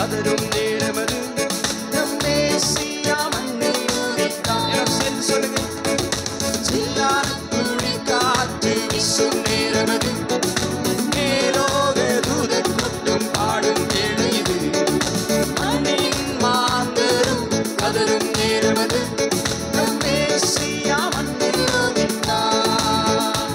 கதரும் நேரமது நம் மேசியா மண்ணை உதித்தார். சொல்லுங்க. சில்லான குளிர் காற்று வீசும் நேரமது மேலோக தூதர் கொட்டும் பாடும் வேளை இது. மண்ணின் மாந்தரும் கதரும் நேரமது நம் மேசியா மண்ணை உதித்தார்.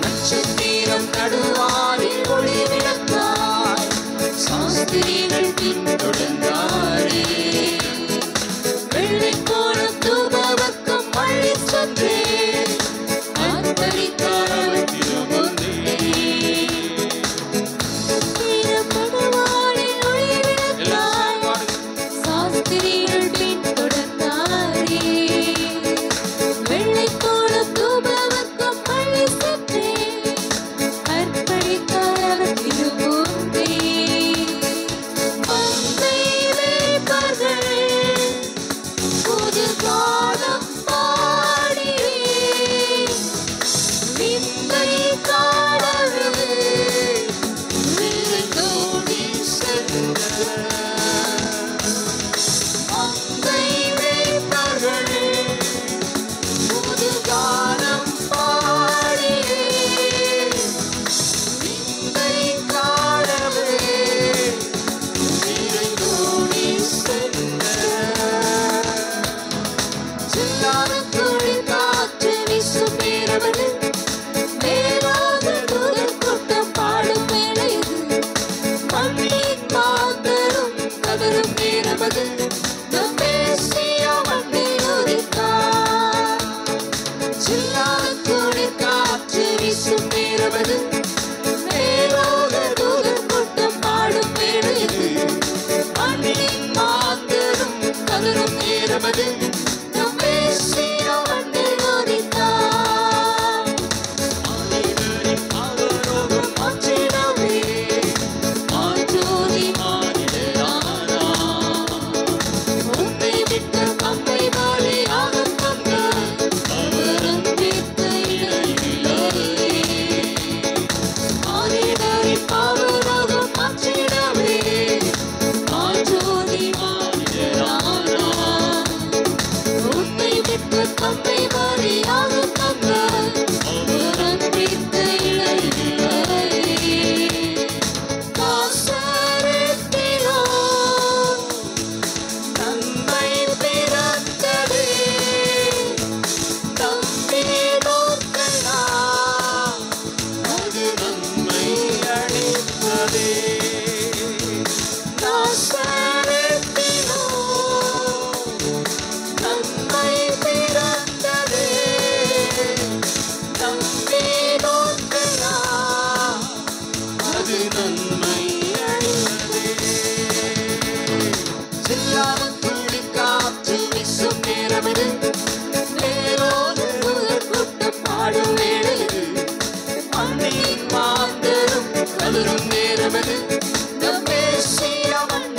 நட்சத்திரம் நடுவாரில் ஒளி விளக்காய் சாஸ்திரிகள் பின்தொடர்ந்தாரே. வெள்ளை கோலம் தூபவக்கம் மழை சன்றே அன்பளித்தார் திருமுந்தே. நட்சத்திரம் நடுவாரில் ஒளி விளக்காய் சாஸ்திரிகள் பின்தொடர்ந்தாரே. வெள்ளை கோலம் தூபவக்கம் மழை சன்றே அன்பளித்தார் திருமுந்தே. மந்தை மேய்ப்பர்கள் புது காலம் பாடியே விந்தை காணவே விரைந்தோடி சென்றனர். மந்தை மேய்ப்பர்கள் புது காலம் பாடியே விந்தை காணவே விரைந்தோடி சென்றனர். சில்லான குளிர் காற்று வீசும் நேரமது மேலாக தூதர் கூட்டம் பாடும் வேளை இது. மண்ணின் மாந்தரும் கதரும் நேரமது நம் மேசியா மண்ணை உதித்தார். சில்லான குளிர் காற்று வீசும் நேரமது மேலாக தூதர் கூட்டம் பாடும் வேளை இது. மண்ணின் மாந்தரும் கதரும் நேரமது நம் மேசியா மண்ணை உதித்தார். மனிதரின் அவரோகம் மாற்றிடவே மாற்றோதி மானிடரானார். உன்னை விட்டு தம்மை பலியாகத் தந்த அவர் அன்பிற்கு இணையில்லையே. மனிதரின் அவரோகம் மாற்றிடவே மாற்றோதி மானிடரானார். உன்னை விட்டு தம்மை பலியாகத் தந்த அவர் அன்பிற்கு இணையில்லையே. நாசரேத்திலோ நன்மை பிறந்ததே நம்பினோர்க்கெல்லாம் அது நன்மை அளித்ததே. நாசரேத்திலோ நன்மை பிறந்ததே நம்பினோர்க்கெல்லாம் அது நன்மை அளித்ததே. சில்லான குளிர் காற்று வீசும் நேரமிது மேலோடு தூதர் கூட்டம் பாடும் வேளை இது. மண்ணின் மாந்தரும் கதரும் நேரமிது நம் மேசியா மண்ணை